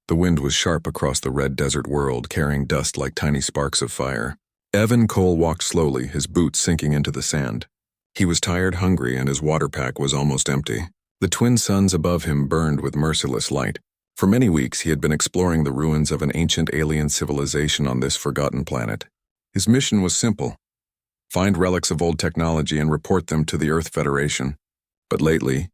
The wind was sharp across the red desert world, carrying dust like tiny sparks of fire. Evan Cole walked slowly, his boots sinking into the sand. He was tired, hungry, and his water pack was almost empty. The twin suns above him burned with merciless light. For many weeks he had been exploring the ruins of an ancient alien civilization on this forgotten planet. His mission was simple: find relics of old technology and report them to the Earth Federation. But lately,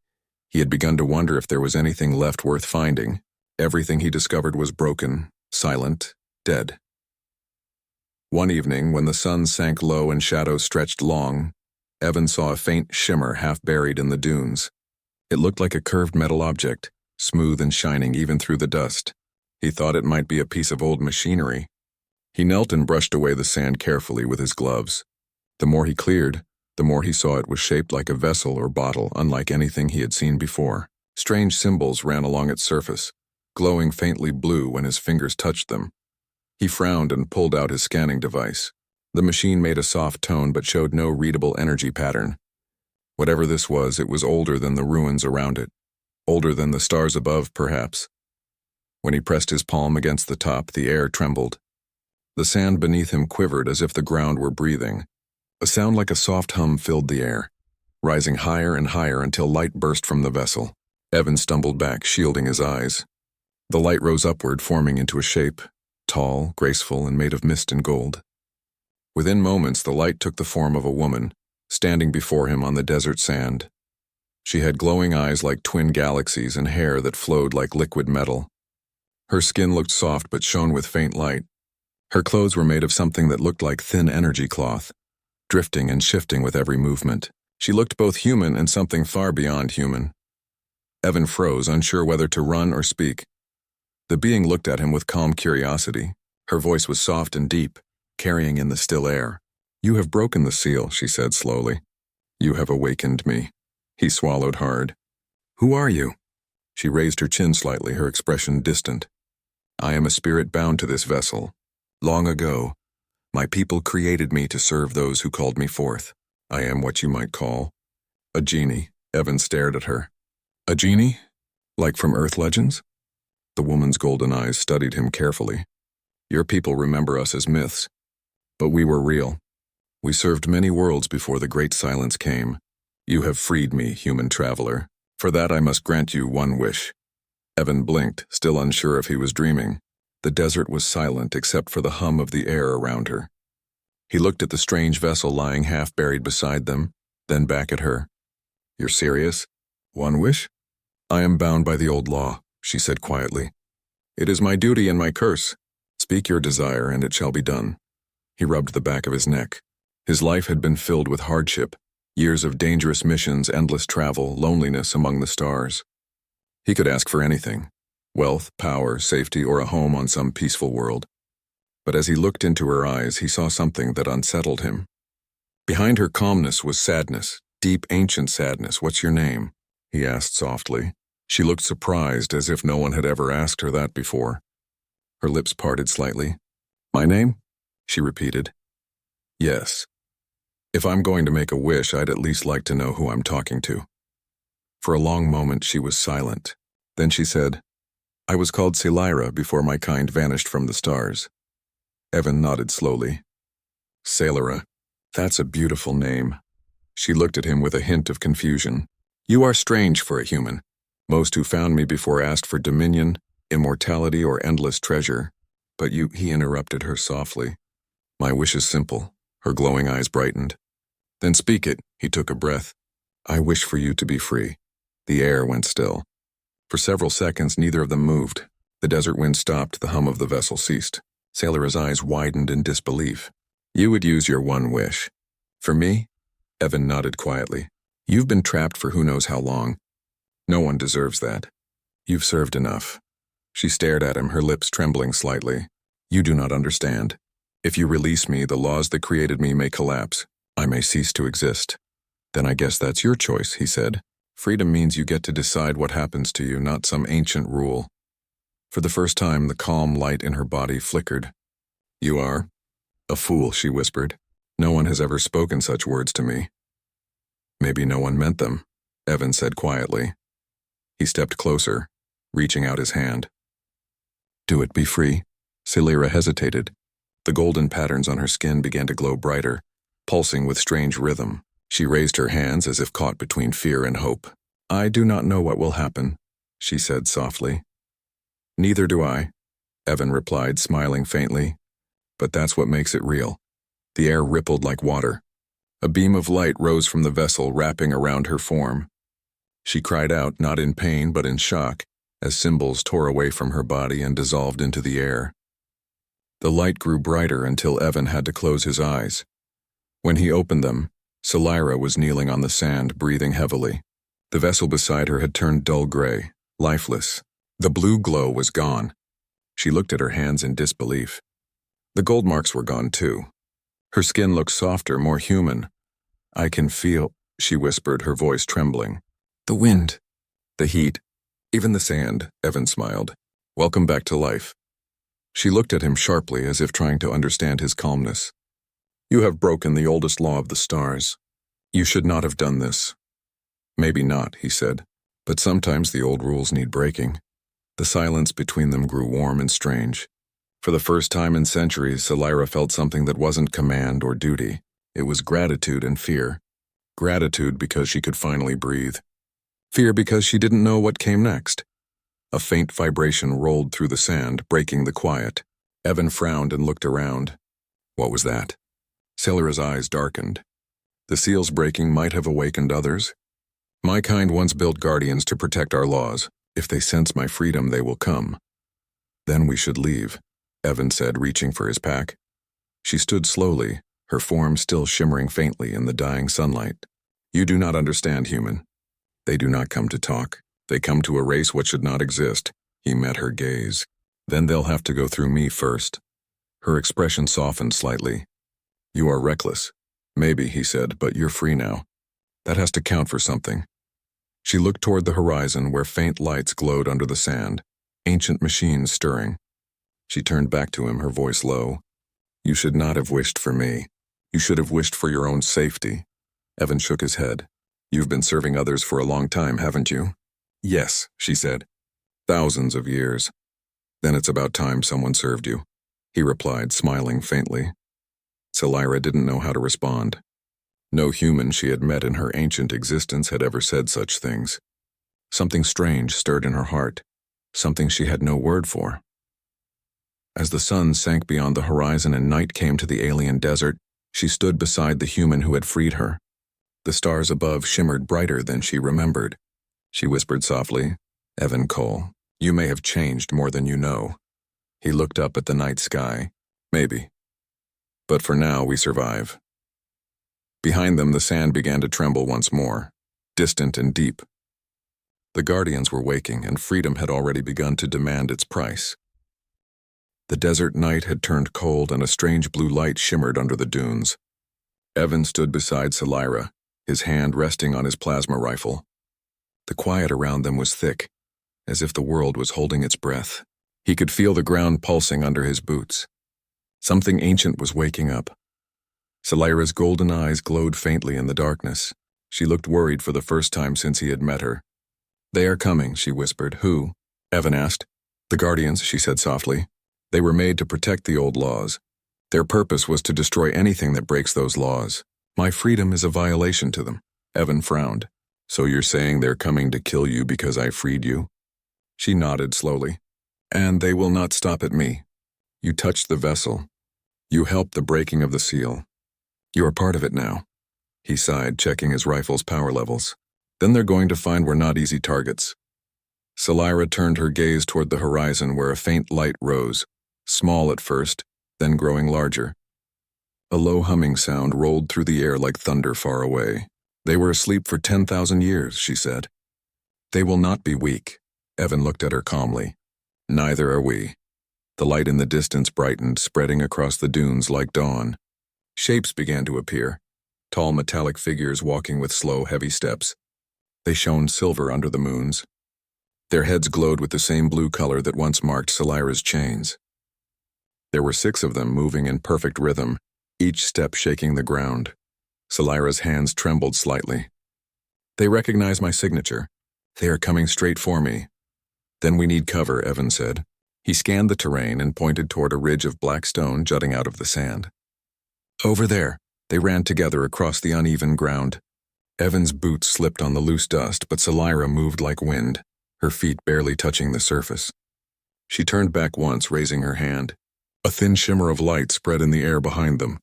he had begun to wonder if there was anything left worth finding. Everything he discovered was broken, silent, dead. One evening, when the sun sank low and shadows stretched long, Evan saw a faint shimmer half buried in the dunes. It looked like a curved metal object, smooth and shining even through the dust. He thought it might be a piece of old machinery. He knelt and brushed away the sand carefully with his gloves. The more he cleared, the more he saw it was shaped like a vessel or bottle, unlike anything he had seen before. Strange symbols ran along its surface, glowing faintly blue when his fingers touched them. He frowned and pulled out his scanning device. The machine made a soft tone but showed no readable energy pattern. Whatever this was, it was older than the ruins around it. Older than the stars above, perhaps. When he pressed his palm against the top, the air trembled. The sand beneath him quivered as if the ground were breathing. A sound like a soft hum filled the air, rising higher and higher until light burst from the vessel. Evan stumbled back, shielding his eyes. The light rose upward, forming into a shape, tall, graceful, and made of mist and gold. Within moments, the light took the form of a woman, standing before him on the desert sand. She had glowing eyes like twin galaxies and hair that flowed like liquid metal. Her skin looked soft but shone with faint light. Her clothes were made of something that looked like thin energy cloth, drifting and shifting with every movement. She looked both human and something far beyond human. Evan froze, unsure whether to run or speak. The being looked at him with calm curiosity. Her voice was soft and deep, carrying in the still air. "You have broken the seal," she said slowly. "You have awakened me." He swallowed hard. "Who are you?" She raised her chin slightly, her expression distant. "I am a spirit bound to this vessel. Long ago, my people created me to serve those who called me forth. I am what you might call a genie." Evan stared at her. "A genie? Like from Earth legends?" The woman's golden eyes studied him carefully. "Your people remember us as myths, but we were real. We served many worlds before the Great Silence came. You have freed me, human traveler. For that I must grant you one wish." Evan blinked, still unsure if he was dreaming. The desert was silent except for the hum of the air around her. He looked at the strange vessel lying half buried beside them, then back at her. "You're serious? One wish?" "I am bound by the old law," she said quietly. "It is my duty and my curse. Speak your desire and it shall be done." He rubbed the back of his neck. His life had been filled with hardship, years of dangerous missions, endless travel, loneliness among the stars. He could ask for anything: wealth, power, safety, or a home on some peaceful world. But as he looked into her eyes, he saw something that unsettled him. Behind her calmness was sadness, deep, ancient sadness. "What's your name?" he asked softly. She looked surprised, as if no one had ever asked her that before. Her lips parted slightly. "My name?" she repeated. "Yes. If I'm going to make a wish, I'd at least like to know who I'm talking to." For a long moment she was silent. Then she said, "I was called Celira before my kind vanished from the stars." Evan nodded slowly. "Celira, that's a beautiful name." She looked at him with a hint of confusion. "You are strange for a human. Most who found me before asked for dominion, immortality, or endless treasure. But you—" He interrupted her softly. "My wish is simple." Her glowing eyes brightened. "Then speak it." He took a breath. "I wish for you to be free." The air went still. For several seconds, neither of them moved. The desert wind stopped, the hum of the vessel ceased. Sailor's eyes widened in disbelief. "You would use your one wish. For me?" Evan nodded quietly. "You've been trapped for who knows how long. No one deserves that. You've served enough." She stared at him, her lips trembling slightly. "You do not understand. If you release me, the laws that created me may collapse. I may cease to exist." "Then I guess that's your choice," he said. "Freedom means you get to decide what happens to you, not some ancient rule." For the first time, the calm light in her body flickered. "You are a fool," she whispered. "No one has ever spoken such words to me." "Maybe no one meant them," Evan said quietly. He stepped closer, reaching out his hand. Do it, be free. Celira hesitated. The golden patterns on her skin began to glow brighter, pulsing with strange rhythm. She raised her hands as if caught between fear and hope. I do not know what will happen, she said softly. Neither do I, Evan replied, smiling faintly. But that's what makes it real. The air rippled like water. A beam of light rose from the vessel, wrapping around her form. She cried out, not in pain but in shock, as symbols tore away from her body and dissolved into the air. The light grew brighter until Evan had to close his eyes. When he opened them, Celira was kneeling on the sand, breathing heavily. The vessel beside her had turned dull gray, lifeless. The blue glow was gone. She looked at her hands in disbelief. The gold marks were gone too. Her skin looked softer, more human. I can feel, she whispered, her voice trembling. The wind, the heat, even the sand, Evan smiled. Welcome back to life. She looked at him sharply, as if trying to understand his calmness. You have broken the oldest law of the stars. You should not have done this. Maybe not, he said, but sometimes the old rules need breaking. The silence between them grew warm and strange. For the first time in centuries, Celira felt something that wasn't command or duty. It was gratitude and fear. Gratitude because she could finally breathe. Fear because she didn't know what came next. A faint vibration rolled through the sand, breaking the quiet. Evan frowned and looked around. What was that? Celira's eyes darkened. The seals breaking might have awakened others. My kind once built guardians to protect our laws. If they sense my freedom, they will come. Then we should leave, Evan said, reaching for his pack. She stood slowly, her form still shimmering faintly in the dying sunlight. You do not understand, human. They do not come to talk. They come to erase what should not exist. He met her gaze. Then they'll have to go through me first. Her expression softened slightly. You are reckless. Maybe, he said, but you're free now. That has to count for something. She looked toward the horizon where faint lights glowed under the sand, ancient machines stirring. She turned back to him, her voice low. You should not have wished for me. You should have wished for your own safety. Evan shook his head. You've been serving others for a long time, haven't you? Yes, she said. Thousands of years. Then it's about time someone served you, he replied, smiling faintly. Celira didn't know how to respond. No human she had met in her ancient existence had ever said such things. Something strange stirred in her heart, something she had no word for. As the sun sank beyond the horizon and night came to the alien desert, she stood beside the human who had freed her. The stars above shimmered brighter than she remembered. She whispered softly, Evan Cole, you may have changed more than you know. He looked up at the night sky. Maybe. But for now, we survive. Behind them, the sand began to tremble once more, distant and deep. The guardians were waking, and freedom had already begun to demand its price. The desert night had turned cold, and a strange blue light shimmered under the dunes. Evan stood beside Celira, his hand resting on his plasma rifle. The quiet around them was thick, as if the world was holding its breath. He could feel the ground pulsing under his boots. Something ancient was waking up. Celira's golden eyes glowed faintly in the darkness. She looked worried for the first time since he had met her. They are coming, she whispered. Who? Evan asked. The Guardians, she said softly. They were made to protect the old laws. Their purpose was to destroy anything that breaks those laws. My freedom is a violation to them. Evan frowned. So you're saying they're coming to kill you because I freed you? She nodded slowly. And they will not stop at me. You touched the vessel. You helped the breaking of the seal. You are part of it now. He sighed, checking his rifle's power levels. Then they're going to find we're not easy targets. Celira turned her gaze toward the horizon where a faint light rose, small at first, then growing larger. A low humming sound rolled through the air like thunder far away. They were asleep for 10,000 years, she said. They will not be weak. Evan looked at her calmly. Neither are we. The light in the distance brightened, spreading across the dunes like dawn. Shapes began to appear, tall metallic figures walking with slow, heavy steps. They shone silver under the moons. Their heads glowed with the same blue color that once marked Celira's chains. There were 6 of them moving in perfect rhythm, each step shaking the ground. Celira's hands trembled slightly. They recognize my signature. They are coming straight for me. Then we need cover, Evan said. He scanned the terrain and pointed toward a ridge of black stone jutting out of the sand. Over there, they ran together across the uneven ground. Evan's boots slipped on the loose dust, but Salira moved like wind, her feet barely touching the surface. She turned back once, raising her hand. A thin shimmer of light spread in the air behind them,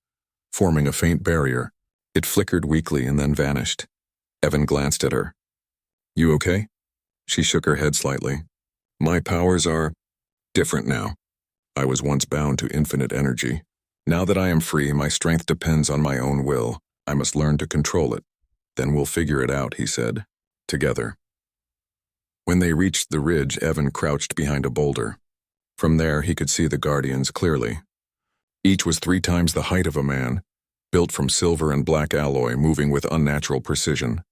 forming a faint barrier. It flickered weakly and then vanished. Evan glanced at her. "You okay?" She shook her head slightly. "My powers are different now. I was once bound to infinite energy. Now that I am free, my strength depends on my own will. I must learn to control it. Then we'll figure it out," he said, "together." When they reached the ridge, Evan crouched behind a boulder. From there, he could see the Guardians clearly. Each was 3 times the height of a man, built from silver and black alloy, moving with unnatural precision.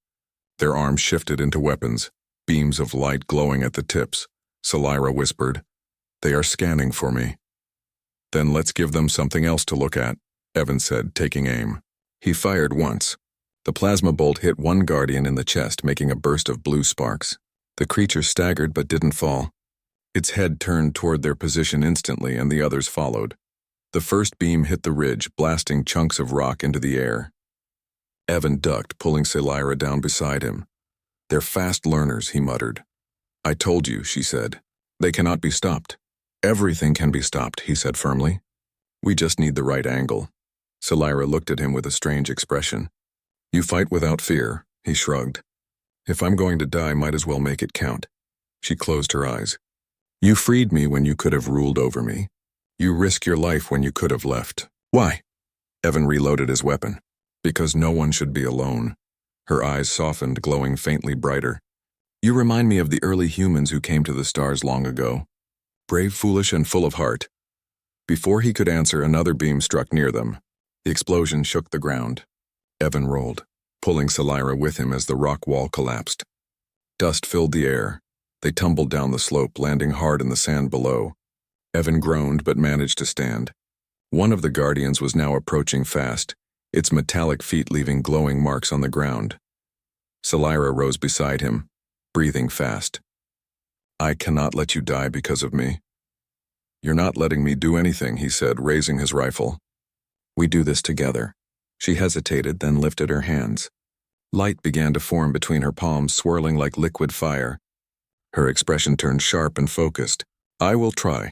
Their arms shifted into weapons, beams of light glowing at the tips. Salira whispered, "They are scanning for me." "Then let's give them something else to look at," Evan said, taking aim. He fired once. The plasma bolt hit one Guardian in the chest, making a burst of blue sparks. The creature staggered but didn't fall. Its head turned toward their position instantly, and the others followed. The first beam hit the ridge, blasting chunks of rock into the air. Evan ducked, pulling Salira down beside him. "They're fast learners," he muttered. "I told you," she said. "They cannot be stopped." "Everything can be stopped," he said firmly. "We just need the right angle." Salira looked at him with a strange expression. "You fight without fear," he shrugged. "If I'm going to die, might as well make it count." She closed her eyes. "You freed me when you could have ruled over me. You risk your life when you could have left. Why?" Evan reloaded his weapon. "Because no one should be alone." Her eyes softened, glowing faintly brighter. "You remind me of the early humans who came to the stars long ago. Brave, foolish, and full of heart." Before he could answer, another beam struck near them. The explosion shook the ground. Evan rolled, pulling Salira with him as the rock wall collapsed. Dust filled the air. They tumbled down the slope, landing hard in the sand below. Evan groaned but managed to stand. One of the Guardians was now approaching fast, its metallic feet leaving glowing marks on the ground. Salira rose beside him, breathing fast. "I cannot let you die because of me." "You're not letting me do anything," he said, raising his rifle. "We do this together." She hesitated, then lifted her hands. Light began to form between her palms, swirling like liquid fire. Her expression turned sharp and focused. "I will try."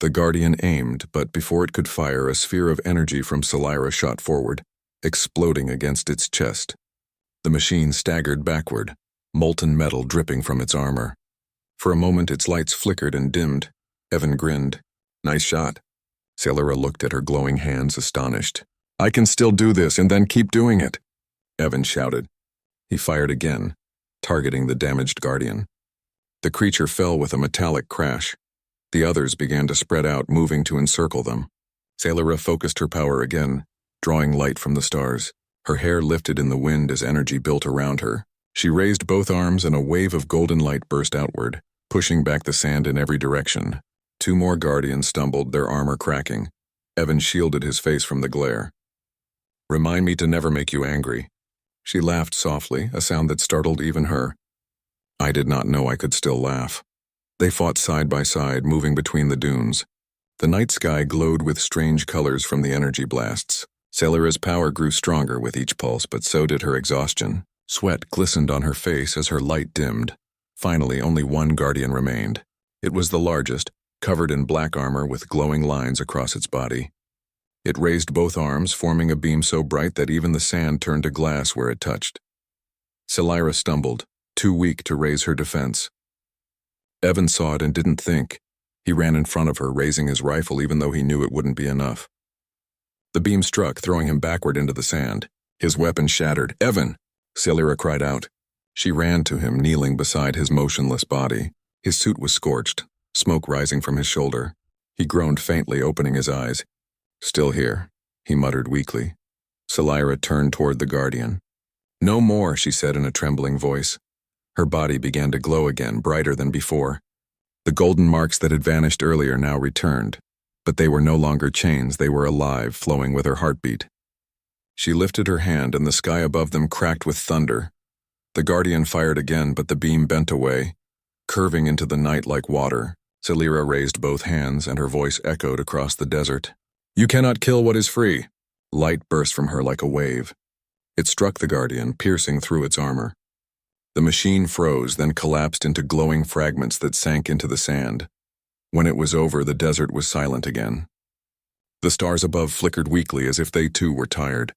The Guardian aimed, but before it could fire, a sphere of energy from Salira shot forward, exploding against its chest. The machine staggered backward, molten metal dripping from its armor. For a moment, its lights flickered and dimmed. Evan grinned. "Nice shot." Salira looked at her glowing hands, astonished. "I can still do this and then keep doing it," Evan shouted. He fired again, targeting the damaged Guardian. The creature fell with a metallic crash. The others began to spread out, moving to encircle them. Salira focused her power again, drawing light from the stars. Her hair lifted in the wind as energy built around her. She raised both arms and a wave of golden light burst outward, pushing back the sand in every direction. 2 more Guardians stumbled, their armor cracking. Evan shielded his face from the glare. "Remind me to never make you angry." She laughed softly, a sound that startled even her. I did not know I could still laugh. They fought side by side, moving between the dunes. The night sky glowed with strange colors from the energy blasts. Salira's power grew stronger with each pulse, but so did her exhaustion. Sweat glistened on her face as her light dimmed. Finally, only one Guardian remained. It was the largest, covered in black armor with glowing lines across its body. It raised both arms, forming a beam so bright that even the sand turned to glass where it touched. Salira stumbled, too weak to raise her defense. Evan saw it and didn't think. He ran in front of her, raising his rifle even though he knew it wouldn't be enough. The beam struck, throwing him backward into the sand. His weapon shattered. "Evan!" Salira cried out. She ran to him, kneeling beside his motionless body. His suit was scorched, smoke rising from his shoulder. He groaned faintly, opening his eyes. "Still here," he muttered weakly. Salira turned toward the Guardian. "No more," she said in a trembling voice. Her body began to glow again, brighter than before. The golden marks that had vanished earlier now returned, but they were no longer chains, they were alive, flowing with her heartbeat. She lifted her hand and the sky above them cracked with thunder. The Guardian fired again, but the beam bent away, curving into the night like water, Salira raised both hands and her voice echoed across the desert. You cannot kill what is free. Light burst from her like a wave. It struck the Guardian, piercing through its armor. The machine froze, then collapsed into glowing fragments that sank into the sand. When it was over, the desert was silent again. The stars above flickered weakly as if they too were tired.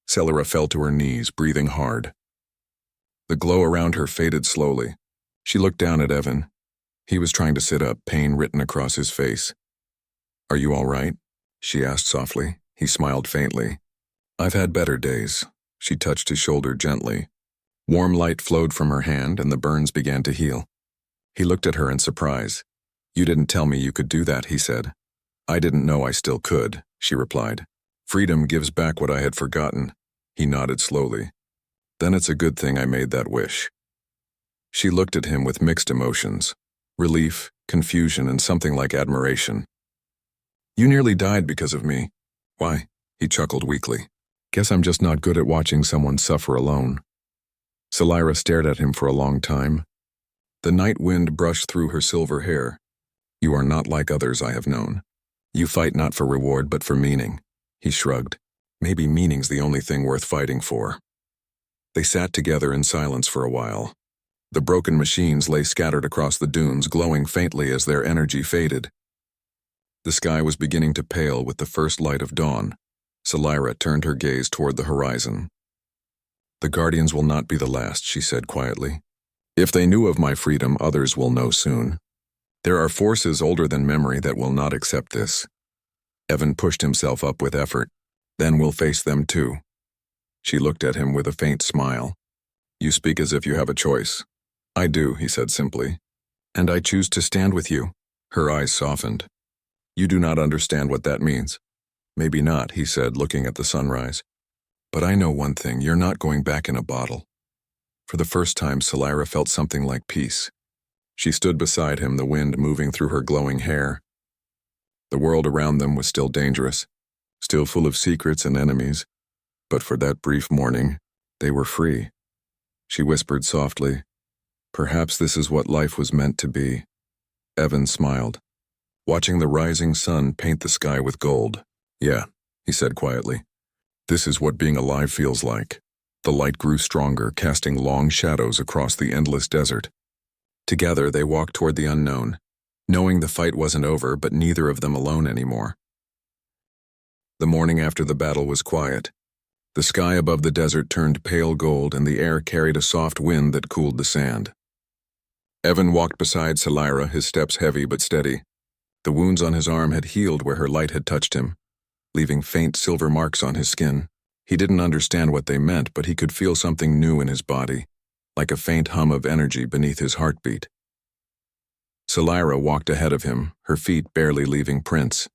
Salira fell to her knees, breathing hard. The glow around her faded slowly. She looked down at Evan. He was trying to sit up, pain written across his face. Are you all right? She asked softly. He smiled faintly. I've had better days. She touched his shoulder gently. Warm light flowed from her hand and the burns began to heal. He looked at her in surprise. You didn't tell me you could do that, he said. I didn't know I still could, she replied. Freedom gives back what I had forgotten. He nodded slowly. Then it's a good thing I made that wish. She looked at him with mixed emotions. Relief, confusion, and something like admiration. You nearly died because of me. Why? He chuckled weakly. Guess I'm just not good at watching someone suffer alone. Salira stared at him for a long time. The night wind brushed through her silver hair. You are not like others I have known. You fight not for reward but for meaning. He shrugged. Maybe meaning's the only thing worth fighting for. They sat together in silence for a while. The broken machines lay scattered across the dunes, glowing faintly as their energy faded. The sky was beginning to pale with the first light of dawn. Salira turned her gaze toward the horizon. The Guardians will not be the last, she said quietly. If they knew of my freedom, others will know soon. There are forces older than memory that will not accept this. Evan pushed himself up with effort. Then we'll face them too. She looked at him with a faint smile. You speak as if you have a choice. I do, he said simply. And I choose to stand with you. Her eyes softened. You do not understand what that means. Maybe not, he said, looking at the sunrise. But I know one thing, you're not going back in a bottle. For the first time, Salira felt something like peace. She stood beside him, the wind moving through her glowing hair. The world around them was still dangerous, still full of secrets and enemies. But for that brief morning, they were free. She whispered softly, perhaps this is what life was meant to be. Evan smiled, watching the rising sun paint the sky with gold. Yeah, he said quietly. This is what being alive feels like. The light grew stronger, casting long shadows across the endless desert. Together they walked toward the unknown, knowing the fight wasn't over, but neither of them alone anymore. The morning after the battle was quiet. The sky above the desert turned pale gold and the air carried a soft wind that cooled the sand. Evan walked beside Salira, his steps heavy but steady. The wounds on his arm had healed where her light had touched him, leaving faint silver marks on his skin. He didn't understand what they meant, but he could feel something new in his body, like a faint hum of energy beneath his heartbeat. Salira walked ahead of him, her feet barely leaving prints.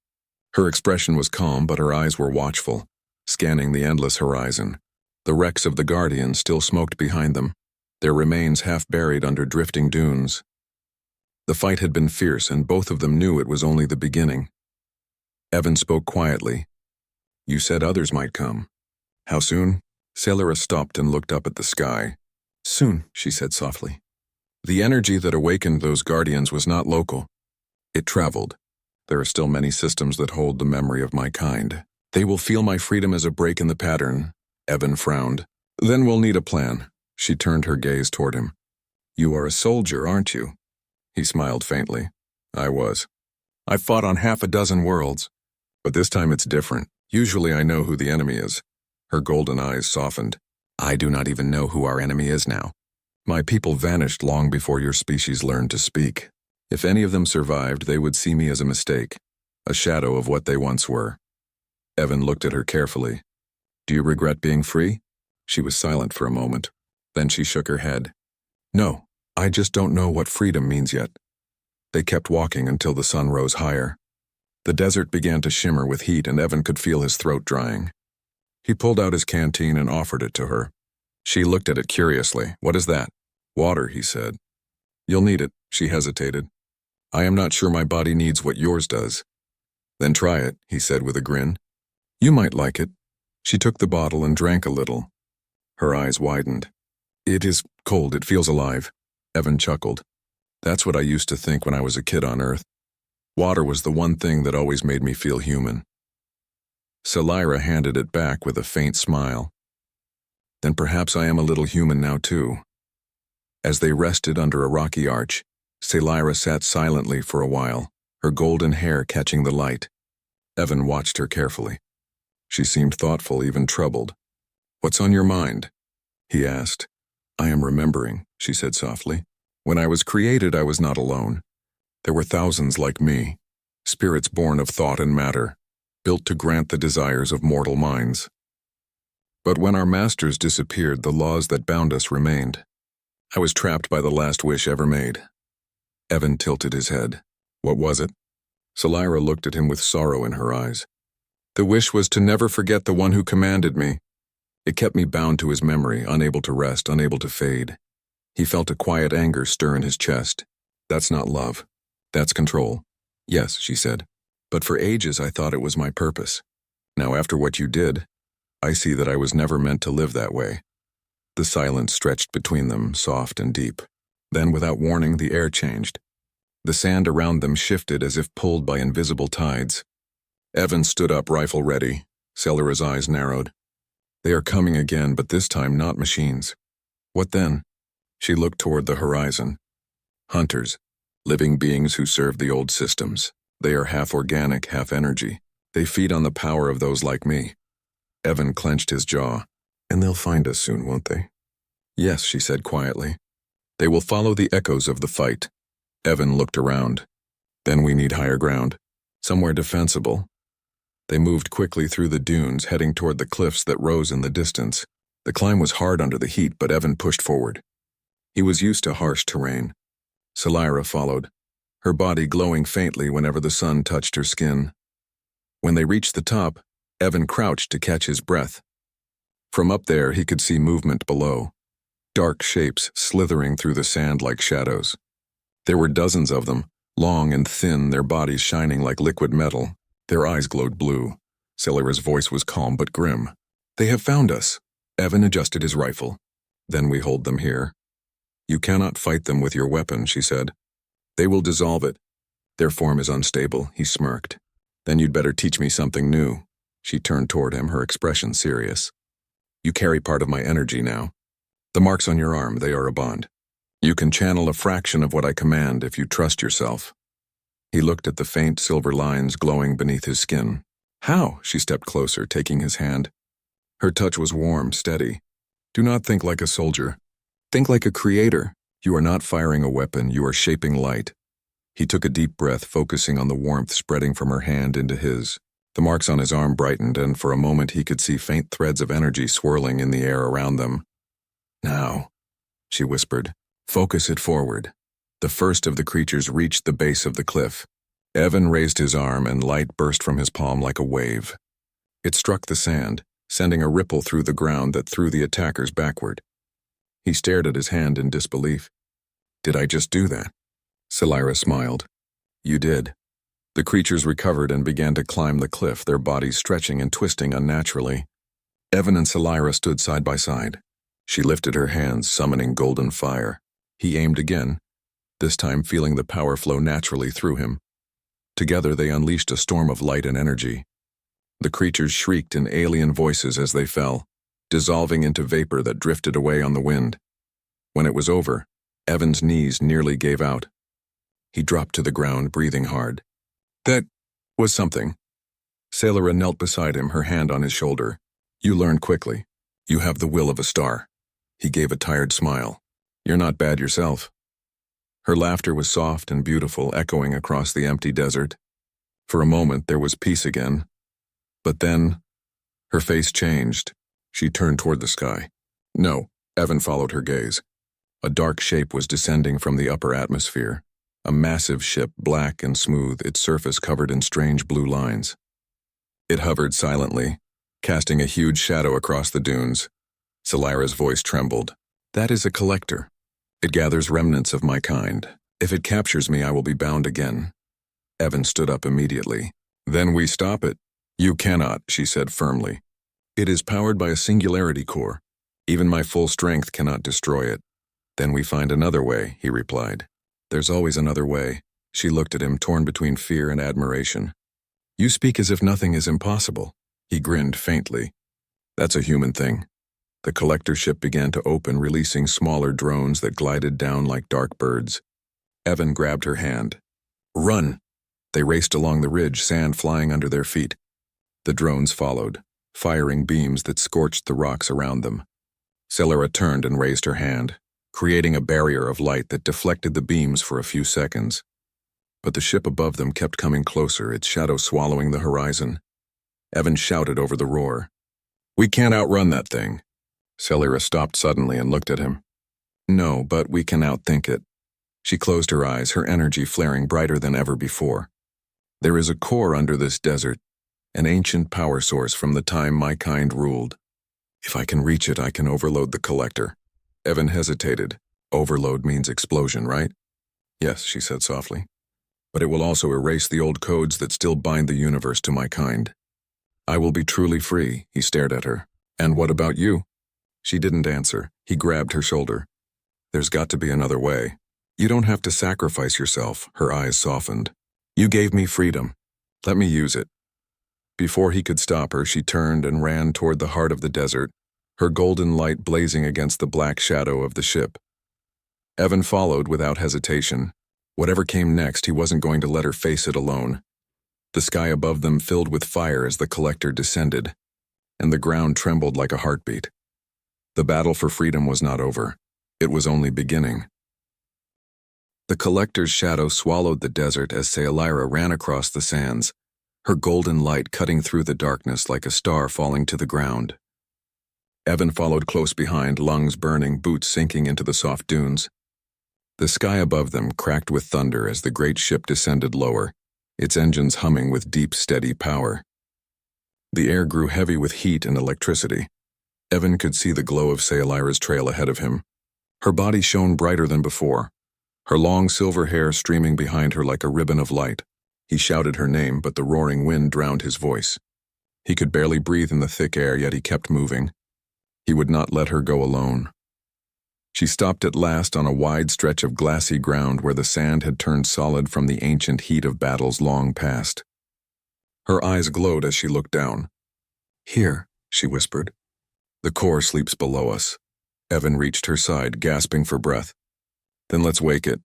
Her expression was calm, but her eyes were watchful, scanning the endless horizon. The wrecks of the Guardians still smoked behind them, their remains half buried under drifting dunes. The fight had been fierce, and both of them knew it was only the beginning. Evan spoke quietly. You said others might come. How soon? Salira stopped and looked up at the sky. Soon, she said softly. The energy that awakened those Guardians was not local. It traveled. There are still many systems that hold the memory of my kind. They will feel my freedom as a break in the pattern. Evan frowned. Then we'll need a plan. She turned her gaze toward him. You are a soldier, aren't you? He smiled faintly. I was. I've fought on half a dozen worlds. But this time it's different. Usually I know who the enemy is. Her golden eyes softened. I do not even know who our enemy is now. My people vanished long before your species learned to speak. If any of them survived, they would see me as a mistake, a shadow of what they once were. Evan looked at her carefully. Do you regret being free? She was silent for a moment. Then she shook her head. No, I just don't know what freedom means yet. They kept walking until the sun rose higher. The desert began to shimmer with heat and Evan could feel his throat drying. He pulled out his canteen and offered it to her. She looked at it curiously. What is that? Water, he said. You'll need it, she hesitated. I am not sure my body needs what yours does. Then try it, he said with a grin. You might like it. She took the bottle and drank a little. Her eyes widened. It is cold, it feels alive. Evan chuckled. That's what I used to think when I was a kid on Earth. Water was the one thing that always made me feel human. Selira handed it back with a faint smile. Then perhaps I am a little human now too. As they rested under a rocky arch, Selira sat silently for a while, her golden hair catching the light. Evan watched her carefully. She seemed thoughtful, even troubled. "What's on your mind?" he asked. "I am remembering," she said softly. "When I was created, I was not alone. There were thousands like me, spirits born of thought and matter, built to grant the desires of mortal minds. But when our masters disappeared, the laws that bound us remained. I was trapped by the last wish ever made." Evan tilted his head. "What was it?" Selira looked at him with sorrow in her eyes. "The wish was to never forget the one who commanded me. It kept me bound to his memory, unable to rest, unable to fade." He felt a quiet anger stir in his chest. "That's not love. That's control." "Yes," she said. "But for ages I thought it was my purpose. Now after what you did, I see that I was never meant to live that way." The silence stretched between them, soft and deep. Then, without warning, the air changed. The sand around them shifted as if pulled by invisible tides. Evan stood up, rifle ready. Selira's eyes narrowed. "They are coming again, but this time not machines." "What then?" She looked toward the horizon. "Hunters, living beings who serve the old systems. They are half organic, half energy. They feed on the power of those like me." Evan clenched his jaw. "And they'll find us soon, won't they?" "Yes," she said quietly. "They will follow the echoes of the fight." Evan looked around. "Then we need higher ground. Somewhere defensible." They moved quickly through the dunes, heading toward the cliffs that rose in the distance. The climb was hard under the heat, but Evan pushed forward. He was used to harsh terrain. Selira followed, her body glowing faintly whenever the sun touched her skin. When they reached the top, Evan crouched to catch his breath. From up there, he could see movement below, dark shapes slithering through the sand like shadows. There were dozens of them, long and thin, their bodies shining like liquid metal. Their eyes glowed blue. Selira's voice was calm but grim. "They have found us." Evan adjusted his rifle. "Then we hold them here." "You cannot fight them with your weapon," she said. "They will dissolve it. Their form is unstable," he smirked. "Then you'd better teach me something new." She turned toward him, her expression serious. "You carry part of my energy now. The marks on your arm, they are a bond. You can channel a fraction of what I command if you trust yourself." He looked at the faint silver lines glowing beneath his skin. "How?" She stepped closer, taking his hand. Her touch was warm, steady. "Do not think like a soldier. Think like a creator. You are not firing a weapon, you are shaping light." He took a deep breath, focusing on the warmth spreading from her hand into his. The marks on his arm brightened, and for a moment he could see faint threads of energy swirling in the air around them. "Now," she whispered, "focus it forward." The first of the creatures reached the base of the cliff. Evan raised his arm, and light burst from his palm like a wave. It struck the sand, sending a ripple through the ground that threw the attackers backward. He stared at his hand in disbelief. "Did I just do that?" Selira smiled. "You did." The creatures recovered and began to climb the cliff, their bodies stretching and twisting unnaturally. Evan and Selira stood side by side. She lifted her hands, summoning golden fire. He aimed again, this time feeling the power flow naturally through him. Together they unleashed a storm of light and energy. The creatures shrieked in alien voices as they fell, dissolving into vapor that drifted away on the wind. When it was over, Evan's knees nearly gave out. He dropped to the ground, breathing hard. "That was something." Selira knelt beside him, her hand on his shoulder. "You learned quickly. You have the will of a star." He gave a tired smile. "You're not bad yourself." Her laughter was soft and beautiful, echoing across the empty desert. For a moment there was peace again. But then, her face changed. She turned toward the sky. "No," Evan followed her gaze. A dark shape was descending from the upper atmosphere. A massive ship, black and smooth, its surface covered in strange blue lines. It hovered silently, casting a huge shadow across the dunes. Selira's voice trembled. "That is a collector. It gathers remnants of my kind. If it captures me, I will be bound again." Evan stood up immediately. "Then we stop it." "You cannot," she said firmly. "It is powered by a singularity core. Even my full strength cannot destroy it." "Then we find another way," he replied. "There's always another way." She looked at him, torn between fear and admiration. You speak as if nothing is impossible. He grinned faintly. That's a human thing. The collector ship began to open, releasing smaller drones that glided down like dark birds. Evan grabbed her hand. Run! They raced along the ridge, sand flying under their feet. The drones followed, firing beams that scorched the rocks around them. Celera turned and raised her hand, creating a barrier of light that deflected the beams for a few seconds. But the ship above them kept coming closer, its shadow swallowing the horizon. Evan shouted over the roar. We can't outrun that thing. Celera stopped suddenly and looked at him. No, but we can outthink it. She closed her eyes, her energy flaring brighter than ever before. There is a core under this desert, an ancient power source from the time my kind ruled. If I can reach it, I can overload the collector. Evan hesitated. Overload means explosion, right? Yes, she said softly. But it will also erase the old codes that still bind the universe to my kind. I will be truly free, he stared at her. And what about you? She didn't answer. He grabbed her shoulder. There's got to be another way. You don't have to sacrifice yourself, her eyes softened. You gave me freedom. Let me use it. Before he could stop her, she turned and ran toward the heart of the desert, her golden light blazing against the black shadow of the ship. Evan followed without hesitation. Whatever came next, he wasn't going to let her face it alone. The sky above them filled with fire as the collector descended, and the ground trembled like a heartbeat. The battle for freedom was not over. It was only beginning. The collector's shadow swallowed the desert as Celera ran across the sands, her golden light cutting through the darkness like a star falling to the ground. Evan followed close behind, lungs burning, boots sinking into the soft dunes. The sky above them cracked with thunder as the great ship descended lower, its engines humming with deep, steady power. The air grew heavy with heat and electricity. Evan could see the glow of Celera's trail ahead of him. Her body shone brighter than before, her long silver hair streaming behind her like a ribbon of light. He shouted her name, but the roaring wind drowned his voice. He could barely breathe in the thick air, yet he kept moving. He would not let her go alone. She stopped at last on a wide stretch of glassy ground where the sand had turned solid from the ancient heat of battles long past. Her eyes glowed as she looked down. Here, she whispered. The core sleeps below us. Evan reached her side, gasping for breath. Then let's wake it.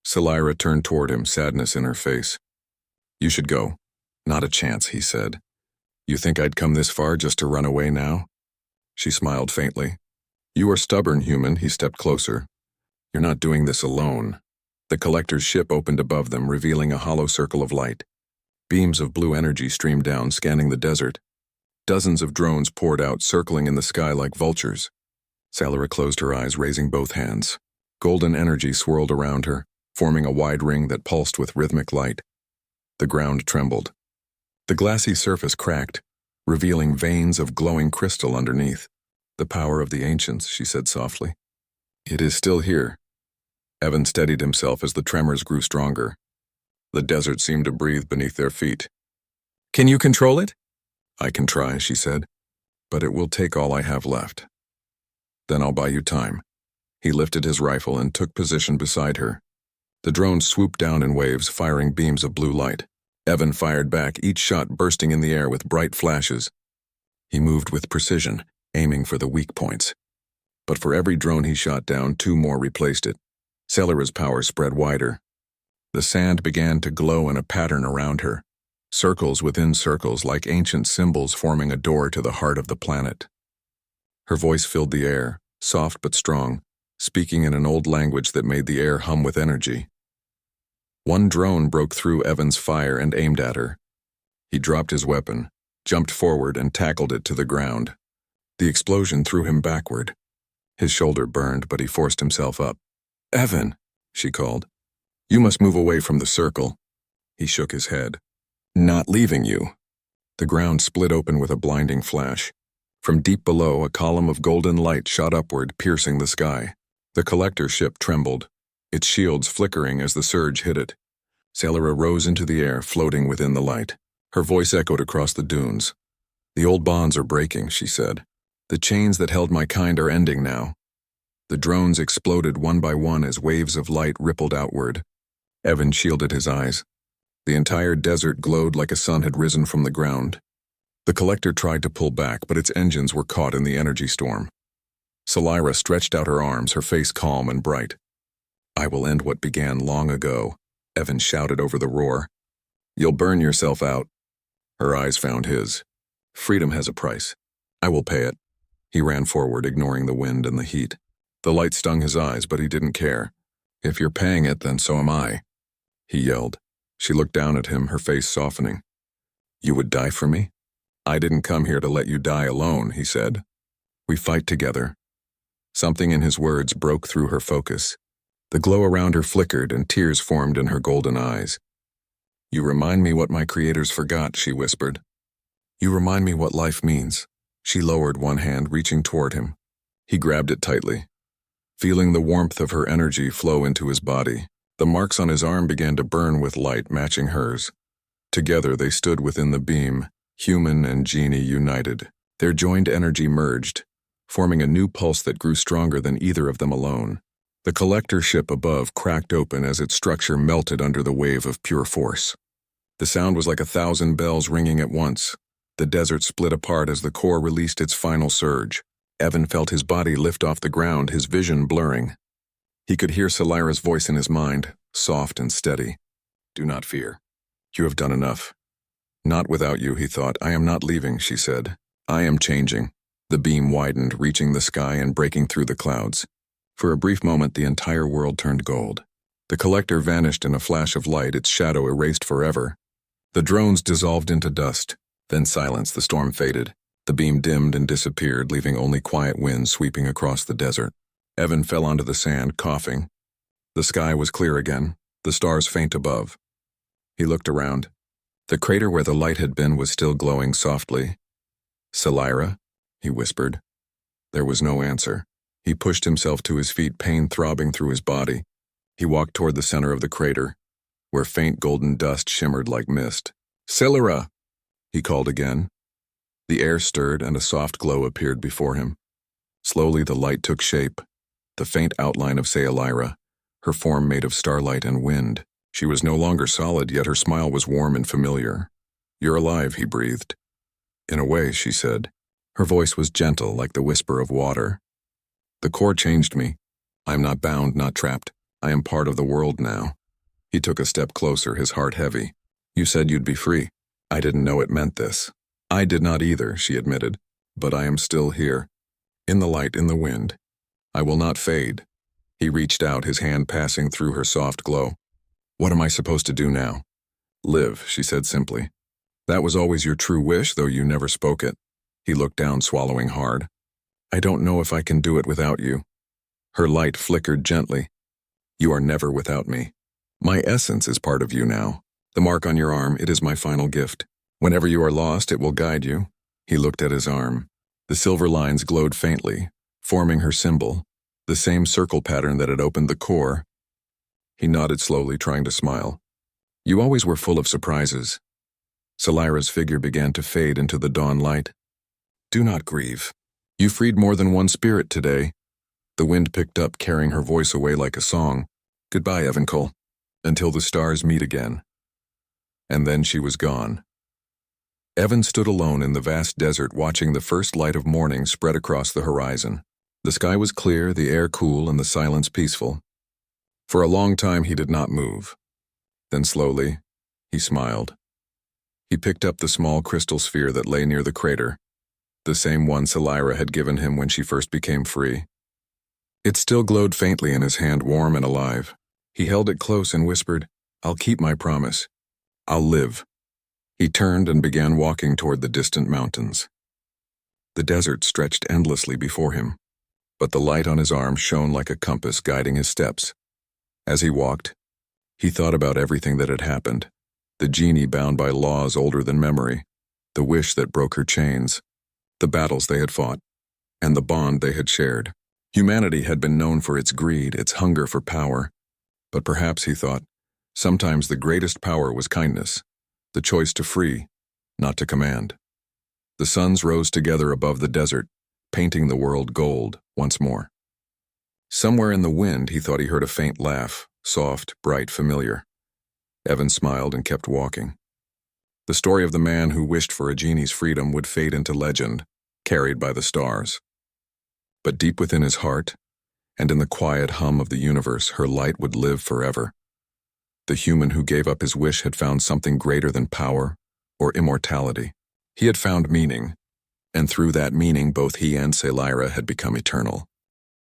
Celera turned toward him, sadness in her face. You should go. Not a chance, he said. You think I'd come this far just to run away now? She smiled faintly. You are stubborn, human. He stepped closer. You're not doing this alone. The collector's ship opened above them, revealing a hollow circle of light. Beams of blue energy streamed down, scanning the desert. Dozens of drones poured out, circling in the sky like vultures. Celera closed her eyes, raising both hands. Golden energy swirled around her, forming a wide ring that pulsed with rhythmic light. The ground trembled. The glassy surface cracked, revealing veins of glowing crystal underneath. The power of the ancients, she said softly. It is still here. Evan steadied himself as the tremors grew stronger. The desert seemed to breathe beneath their feet. Can you control it? I can try, she said, but it will take all I have left. Then I'll buy you time. He lifted his rifle and took position beside her. The drones swooped down in waves, firing beams of blue light. Evan fired back, each shot bursting in the air with bright flashes. He moved with precision, aiming for the weak points. But for every drone he shot down, 2 more replaced it. Celera's power spread wider. The sand began to glow in a pattern around her, circles within circles like ancient symbols forming a door to the heart of the planet. Her voice filled the air, soft but strong, speaking in an old language that made the air hum with energy. One drone broke through Evan's fire and aimed at her. He dropped his weapon, jumped forward and tackled it to the ground. The explosion threw him backward. His shoulder burned, but he forced himself up. Evan, she called. You must move away from the circle. He shook his head. Not leaving you. The ground split open with a blinding flash. From deep below, a column of golden light shot upward, piercing the sky. The collector ship trembled, its shields flickering as the surge hit it. Celera rose into the air, floating within the light. Her voice echoed across the dunes. The old bonds are breaking, she said. The chains that held my kind are ending now. The drones exploded one by one as waves of light rippled outward. Evan shielded his eyes. The entire desert glowed like a sun had risen from the ground. The collector tried to pull back, but its engines were caught in the energy storm. Scifi stretched out her arms, her face calm and bright. "I will end what began long ago," Evan shouted over the roar. "You'll burn yourself out." Her eyes found his. "Freedom has a price. I will pay it." He ran forward, ignoring the wind and the heat. The light stung his eyes, but he didn't care. "If you're paying it, then so am I," he yelled. She looked down at him, her face softening. "You would die for me?" "I didn't come here to let you die alone," he said. "We fight together." Something in his words broke through her focus. The glow around her flickered and tears formed in her golden eyes. "You remind me what my creators forgot," she whispered. "You remind me what life means." She lowered one hand, reaching toward him. He grabbed it tightly, feeling the warmth of her energy flow into his body. The marks on his arm began to burn with light matching hers. Together they stood within the beam, human and Genie united. Their joined energy merged, forming a new pulse that grew stronger than either of them alone. The collector ship above cracked open as its structure melted under the wave of pure force. The sound was like 1,000 bells ringing at once. The desert split apart as the core released its final surge. Evan felt his body lift off the ground, his vision blurring. He could hear Scifi's voice in his mind, soft and steady. "Do not fear. You have done enough." "Not without you," he thought. "I am not leaving," she said. "I am changing." The beam widened, reaching the sky and breaking through the clouds. For a brief moment, the entire world turned gold. The collector vanished in a flash of light, its shadow erased forever. The drones dissolved into dust. Then silence, the storm faded. The beam dimmed and disappeared, leaving only quiet winds sweeping across the desert. Evan fell onto the sand, coughing. The sky was clear again, the stars faint above. He looked around. The crater where the light had been was still glowing softly. "Scifi?" he whispered. There was no answer. He pushed himself to his feet, pain throbbing through his body. He walked toward the center of the crater, where faint golden dust shimmered like mist. "Scifi!" he called again. The air stirred and a soft glow appeared before him. Slowly the light took shape, the faint outline of Scifi, her form made of starlight and wind. She was no longer solid, yet her smile was warm and familiar. "You're alive," he breathed. "In a way," she said. Her voice was gentle, like the whisper of water. "The core changed me. I am not bound, not trapped. I am part of the world now." He took a step closer, his heart heavy. "You said you'd be free. I didn't know it meant this." "I did not either," she admitted. "But I am still here. In the light, in the wind. I will not fade." He reached out, his hand passing through her soft glow. "What am I supposed to do now?" "Live," she said simply. "That was always your true wish, though you never spoke it." He looked down, swallowing hard. "I don't know if I can do it without you." Her light flickered gently. "You are never without me. My essence is part of you now. The mark on your arm, it is my final gift. Whenever you are lost, it will guide you." He looked at his arm. The silver lines glowed faintly, forming her symbol, the same circle pattern that had opened the core. He nodded slowly, trying to smile. "You always were full of surprises." Scifi's figure began to fade into the dawn light. "Do not grieve. You freed more than one spirit today." The wind picked up, carrying her voice away like a song. "Goodbye, Evan Cole. Until the stars meet again." And then she was gone. Evan stood alone in the vast desert, watching the first light of morning spread across the horizon. The sky was clear, the air cool, and the silence peaceful. For a long time he did not move. Then slowly, he smiled. He picked up the small crystal sphere that lay near the crater, the same one Scifi had given him when she first became free. It still glowed faintly in his hand, warm and alive. He held it close and whispered, "I'll keep my promise. I'll live." He turned and began walking toward the distant mountains. The desert stretched endlessly before him, but the light on his arm shone like a compass guiding his steps. As he walked, he thought about everything that had happened, the Genie bound by laws older than memory, the wish that broke her chains, the battles they had fought, and the bond they had shared. Humanity had been known for its greed, its hunger for power, but perhaps, he thought, sometimes the greatest power was kindness, the choice to free, not to command. The suns rose together above the desert, painting the world gold once more. Somewhere in the wind, he thought he heard a faint laugh, soft, bright, familiar. Evan smiled and kept walking. The story of the man who wished for a genie's freedom would fade into legend, carried by the stars. But deep within his heart, and in the quiet hum of the universe, her light would live forever. The human who gave up his wish had found something greater than power or immortality. He had found meaning, and through that meaning both he and Selira had become eternal.